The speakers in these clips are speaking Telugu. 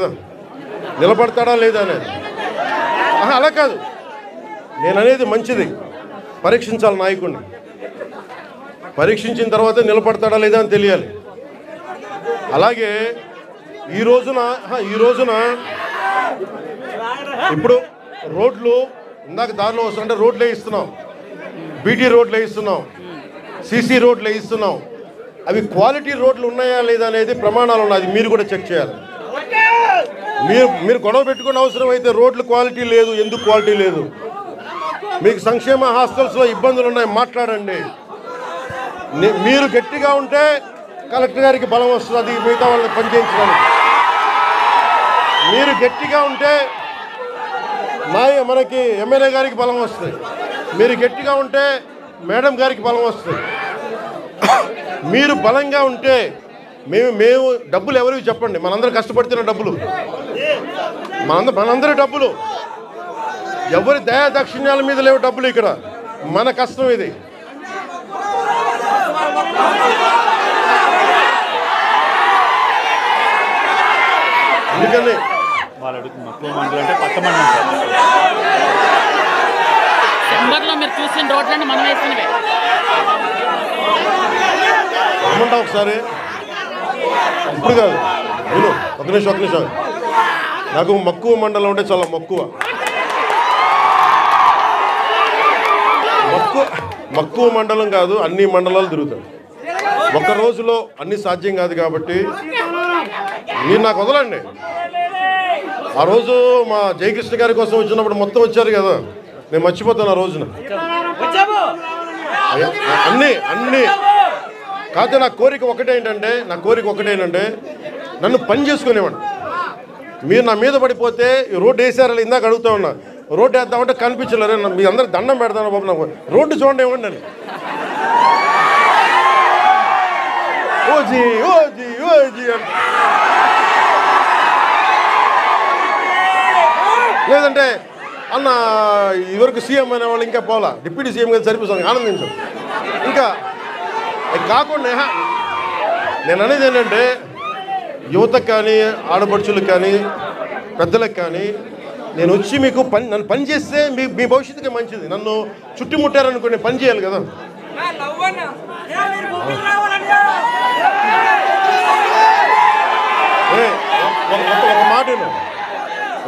కదా, నిలబడతాడా లేదా అనేది. అలా కాదు, నేను అనేది మంచిది, పరీక్షించాలి నాయకుడిని. పరీక్షించిన తర్వాత నిలబడతాడా లేదా అని తెలియాలి. అలాగే ఈ రోజున ఇప్పుడు రోడ్లు ఇందాక దారిలో వస్తుంటే రోడ్లు వేయిస్తున్నాం, బీటీ రోడ్లు వేయిస్తున్నాం, సీసీ రోడ్లు వేయిస్తున్నాం. అవి క్వాలిటీ రోడ్లు ఉన్నాయా లేదా అనేది ప్రమాణాలు ఉన్నాయి, మీరు కూడా చెక్ చేయాలి. మీరు గొడవ పెట్టుకునే అవసరం అయితే రోడ్లు క్వాలిటీ లేదు, ఎందుకు క్వాలిటీ లేదు, మీకు సంక్షేమ హాస్టల్స్లో ఇబ్బందులు ఉన్నాయి, మాట్లాడండి. మీరు గట్టిగా ఉంటే కలెక్టర్ గారికి బలం వస్తుంది మిగతా వాళ్ళని పనిచేయించడానికి. మీరు గట్టిగా ఉంటే మనకి ఎమ్మెల్యే గారికి బలం వస్తుంది. మీరు గట్టిగా ఉంటే మేడం గారికి బలం వస్తుంది. మీరు బలంగా ఉంటే మేము డబ్బులు ఎవరికి చెప్పండి, మనందరూ కష్టపడుతున్న డబ్బులు, మనందరి డబ్బులు, ఎవరి దయా దక్షిణ్యాల మీద లేవు డబ్బులు. ఇక్కడ మన కష్టం ఇది. అందుకని మీరు చూసిన రోడ్లన్నీ మనం వేసినవే. ఏమంటా ఒకసారి, ఇప్పుడు కాదు, నేను ఒక నిమిషం. నాకు మక్కువ మండలం అంటే చాలా మక్కువ మండలం కాదు, అన్ని మండలాలు తిరుగుతాయి. ఒక రోజులో అన్ని సాధ్యం కాదు కాబట్టి మీరు నాకు వదలండి. ఆ రోజు మా జయకృష్ణ గారి కోసం వచ్చినప్పుడు మొత్తం వచ్చారు కదా, నేను మర్చిపోతాను ఆ రోజున. అన్నీ కాకపోతే నా కోరిక ఒకటేంటంటే నన్ను పని చేసుకునేవాడు. మీరు నా మీద పడిపోతే రోడ్డు వేసారని ఇందాక అడుగుతా ఉన్నా, రోడ్డు వేద్దామంటే కనిపించలేరు. మీ అందరూ దండం పెడతాను బాబు, నాకు రోడ్డు చూడండి ఇవ్వండి అని. ఓజీ లేదంటే అన్న ఇవరకు సీఎం అనే వాళ్ళు ఇంకా పోలా, డిప్యూటీ సీఎం గారు సరిపోతుంది, ఆనందించాం. ఇంకా కాకుండా నేను అనేది ఏంటంటే యువతకు కానీ ఆడపడుచులకు కానీ పెద్దలకు కానీ నేను వచ్చి మీకు నన్ను పని చేస్తే మీ భవిష్యత్తుకి మంచిది. నన్ను చుట్టుముట్టారనుకో నేను పని చేయాలి కదా.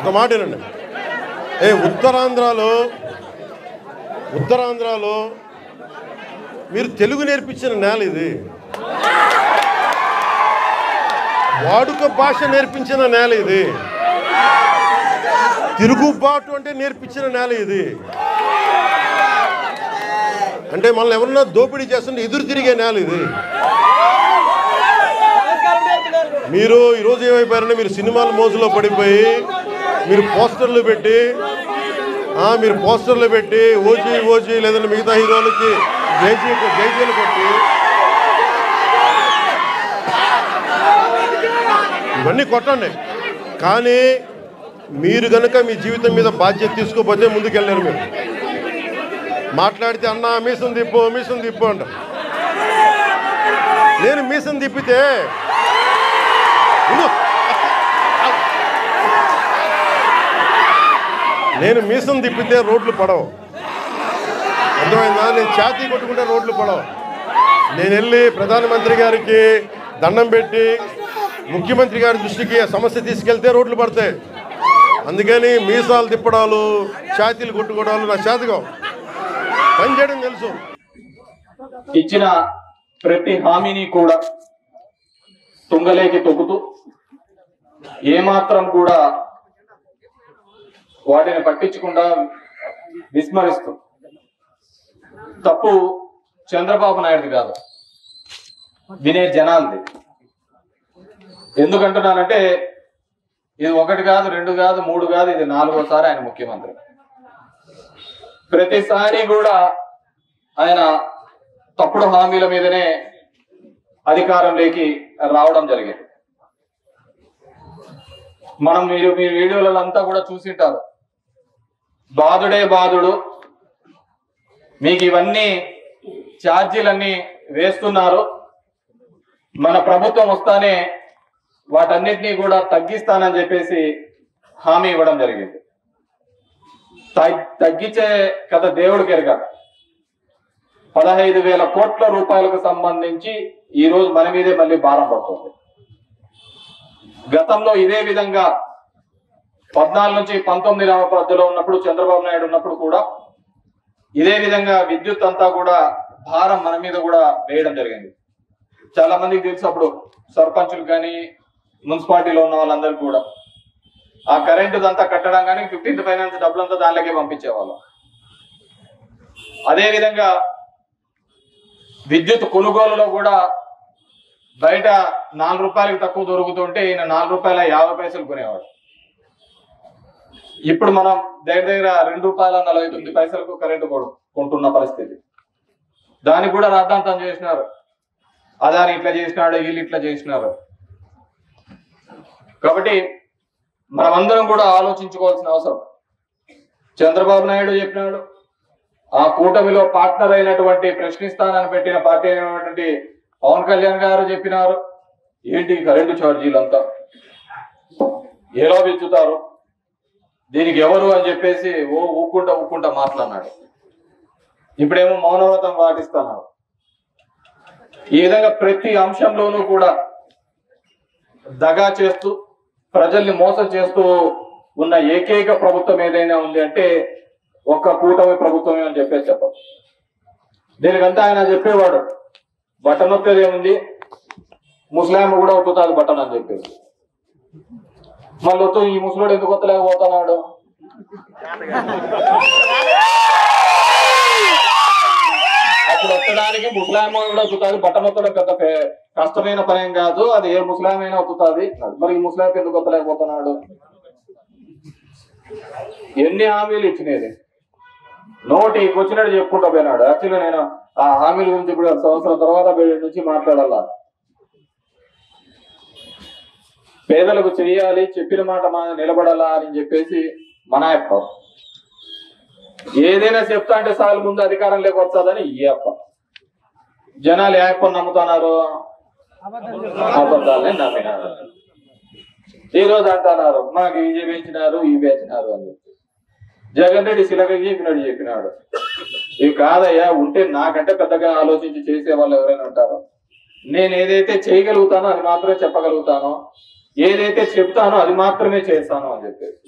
ఒక మాటేనండి. ఉత్తరాంధ్రలో మీరు తెలుగు నేర్పించిన నేల ఇది, వాడుక భాష నేర్పించిన నేల ఇది, తిరుగుబాటు అంటే నేర్పించిన నేల ఇది. అంటే మనల్ని ఎవరన్నా దోపిడీ చేస్తుంటే ఎదురు తిరిగే నేల ఇది. మీరు ఈరోజు ఏమైపోయారంటే మీరు సినిమాల మోజులో పడిపోయి మీరు పోస్టర్లు పెట్టి ఓజీ లేదంటే మిగతా హీరోలకి జైజీలు కొట్టి ఇవన్నీ కొట్టండి. కానీ మీరు కనుక మీ జీవితం మీద బాధ్యత తీసుకోకపోతే ముందుకెళ్ళారు. మీరు మాట్లాడితే అన్న మీసం తిప్పు అంట. నేను మీసం తిప్పితే రోడ్లు పడవు, అర్థమైందా? నేను ఛాతీ కొట్టుకుంటే రోడ్లు పడవు. నేను వెళ్ళి ప్రధానమంత్రి గారికి దండం పెట్టి ముఖ్యమంత్రి గారి దృష్టికి ఆ సమస్య తీసుకెళ్తే రోడ్లు పడతాయి. అందుకని మీసాలు తిప్పడాలు, ఛాతీలు కొట్టుకోవడాలు నా చేతగా పని చేయడం తెలుసు. ఇచ్చిన ప్రతి హామీని కూడా తుంగలేకి తొక్కుతూ ఏమాత్రం కూడా వాటిని పట్టించకుండా విస్మరిస్తూ, తప్పు చంద్రబాబు నాయుడుది కాదు, వినే జనాలది. ఎందుకంటున్నానంటే ఇది 1 కాదు, 2 కాదు, 3 కాదు, ఇది 4వ సారి ఆయన ముఖ్యమంత్రి. ప్రతిసారి కూడా ఆయన తప్పుడు హామీల మీదనే అధికారంలోకి రావడం జరిగింది. మీరు వీడియోలలో అంతా కూడా చూసింటారు. బాధుడు మీకు ఇవన్నీ ఛార్జీలన్నీ వేస్తున్నారు, మన ప్రభుత్వం వస్తానే వాటన్నిటినీ కూడా తగ్గిస్తానని చెప్పేసి హామీ ఇవ్వడం జరిగింది. తగ్గించే కథ దేవుడికి ఎరగ. 15,000 కోట్ల రూపాయలకు సంబంధించి ఈ రోజు మన మీదే మళ్ళీ భారం పడుతుంది. గతంలో ఇదే విధంగా 14 నుంచి 19 పద్ధతిలో ఉన్నప్పుడు చంద్రబాబు నాయుడు ఉన్నప్పుడు కూడా ఇదే విధంగా విద్యుత్ అంతా కూడా భారం మన మీద కూడా వేయడం జరిగింది. చాలా మందికి తెలుసు, అప్పుడు సర్పంచులు కానీ మున్సిపాలిటీలో ఉన్న వాళ్ళందరికీ కూడా ఆ కరెంటు అంతా కట్టడం కానీ 15th ఫైనాన్స్ డబ్బులంతా దానిలోకే పంపించేవాళ్ళం. అదే విధంగా విద్యుత్ కొనుగోలులో కూడా బయట 4 రూపాయలకు తక్కువ దొరుకుతుంటే ఈయన 4 రూపాయల 50 పైసలు కొనేవాడు. ఇప్పుడు మనం దగ్గర 2 రూపాయల 49 పైసలకు కరెంటు కొంటున్న పరిస్థితి. దానికి కూడా రాద్ధాంతం చేసినారు. అదాని ఇట్లా చేసినాడు, వీళ్ళు ఇట్లా చేసినారు. కాబట్టి మనమందరం కూడా ఆలోచించుకోవాల్సిన అవసరం. చంద్రబాబు నాయుడు చెప్పినాడు, ఆ కూటమిలో పార్ట్నర్ అయినటువంటి ప్రశ్నిస్తానని పెట్టిన పార్టీ అయినటువంటి పవన్ కళ్యాణ్ గారు చెప్పినారు, ఏంటి కరెంటు ఛార్జీలంతా ఎలా పెంచుతారు, దీనికి ఎవరు అని చెప్పేసి ఊక్కుంటా మాట్లాడినాడు. ఇప్పుడేమో మౌనవ్రతం పాటిస్తున్నారు. ఈ విధంగా ప్రతి అంశంలోనూ కూడా దగా చేస్తూ ప్రజల్ని మోసం చేస్తూ ఉన్న ఏకైక ప్రభుత్వం ఏదైనా ఉంది అంటే ఒక్క కూటమి ప్రభుత్వమే అని చెప్పేసి చెప్పాలి. దీనికంతా ఆయన చెప్పేవాడు, బటన్ నొక్కేది ఏముంది, ముస్లాం కూడా ఒత్తుతాది బటన్ అని చెప్పేసి. మళ్ళీ వస్తూ ఈ ముసలోడు ఎందుకు ఒత్తలేకపోతున్నాడు? అప్పుడు ఒత్తడానికి ముస్లాం కూడా ఒత్తుతాది, బటన్ ఒత్తడం పెద్ద కష్టమైన పనేం కాదు, అది ఏ ముస్లాం అయినా ఒత్తుతాది. మరి ఈ ముస్లాం ఎందుకు ఒత్తలేకపోతున్నాడు? ఎన్ని హామీలు ఇచ్చినది, నోటికి వచ్చినట్టు చెప్పుకుంటూ పోయినాడు. యాక్చువల్గా నేను ఆ హామీల గురించి ఇప్పుడు సంవత్సరం తర్వాత నుంచి మాట్లాడాల. పేదలకు చెయ్యాలి, చెప్పిన మాట నిలబడాలా అని చెప్పేసి మన అప్ప. ఏదైనా చెప్తా అంటే సార్లు ముందు అధికారం లేకొచ్చాదని ఈ అప్ప. జనాలు ఏ అప్పని నమ్ముతున్నారు? అబద్ధాలనే నమ్మినారు. ఈ రోజు అంటున్నారు మాకు ఈ పెంచినారు, ఈ పెంచినారు అని చెప్పి. జగన్ రెడ్డి శిలక చెప్పినాడు. ఇవి కాదయ్యా, ఉంటే నాకంటే పెద్దగా ఆలోచించి చేసే వాళ్ళు ఎవరైనా ఉంటారో, నేను ఏదైతే చేయగలుగుతానో అది మాత్రమే చెప్పగలుగుతానో, ఏదైతే చెప్తానో అది మాత్రమే చేస్తాను అని చెప్పేసి.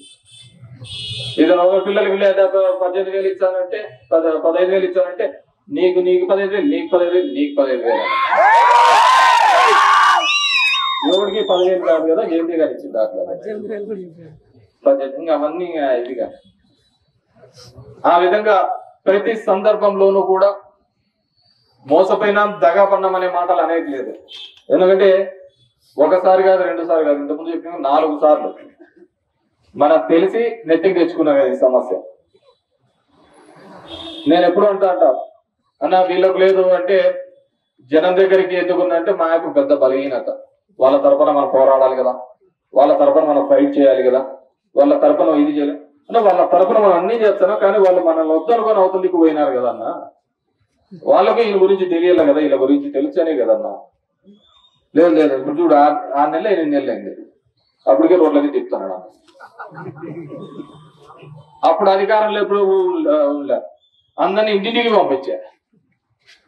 ఇది ఒక పిల్లలకి 18,000 ఇచ్చానంటే 15,000 ఇచ్చానంటే నీకు 15,000, నీకు 15,000, నీకు 15,000. ఎవరికి 15 కాదు కదా, ఏంటి గారు ఇచ్చింది దాంట్లో 18. అవన్నీ ఇదిగా ఆ విధంగా ప్రతి సందర్భంలోనూ కూడా మోసపోయినా దగా పన్నాం అనే మాటలు అనేది లేదు. ఎందుకంటే ఒకసారి కాదు, 2 సార్లు కాదు, ఇంతకుముందు చెప్పిన 4 సార్లు మనకు తెలిసి నెత్తికి తెచ్చుకున్నాం కదా ఈ సమస్య. నేను ఎప్పుడు అంటా అన్న వీళ్ళకు లేదు అంటే జనం దగ్గరికి ఎందుకుందంటే మాకు పెద్ద బలహీనత. వాళ్ళ తరపున మనం పోరాడాలి కదా, వాళ్ళ తరపున మనం ఫైట్ చేయాలి కదా, వాళ్ళ తరపున ఇది చేయాలి అంటే వాళ్ళ తరపున మనం అన్ని చేస్తాను. కానీ వాళ్ళు మనల్ని వద్దనుకొని అవతలికి పోయినారు కదన్నా, వాళ్ళకి వీళ్ళ గురించి తెలియాలి కదా, వీళ్ళ గురించి తెలుసనే కదన్నా. లేదు ఇప్పుడు చూడు 6 నెలలు 8 నెలలు అయింది, అప్పటికే రోడ్లకి తిప్పుతున్నాడు. అప్పుడు అధికారంలో ఎప్పుడు అందరినీ ఇంటింటికి పంపించా.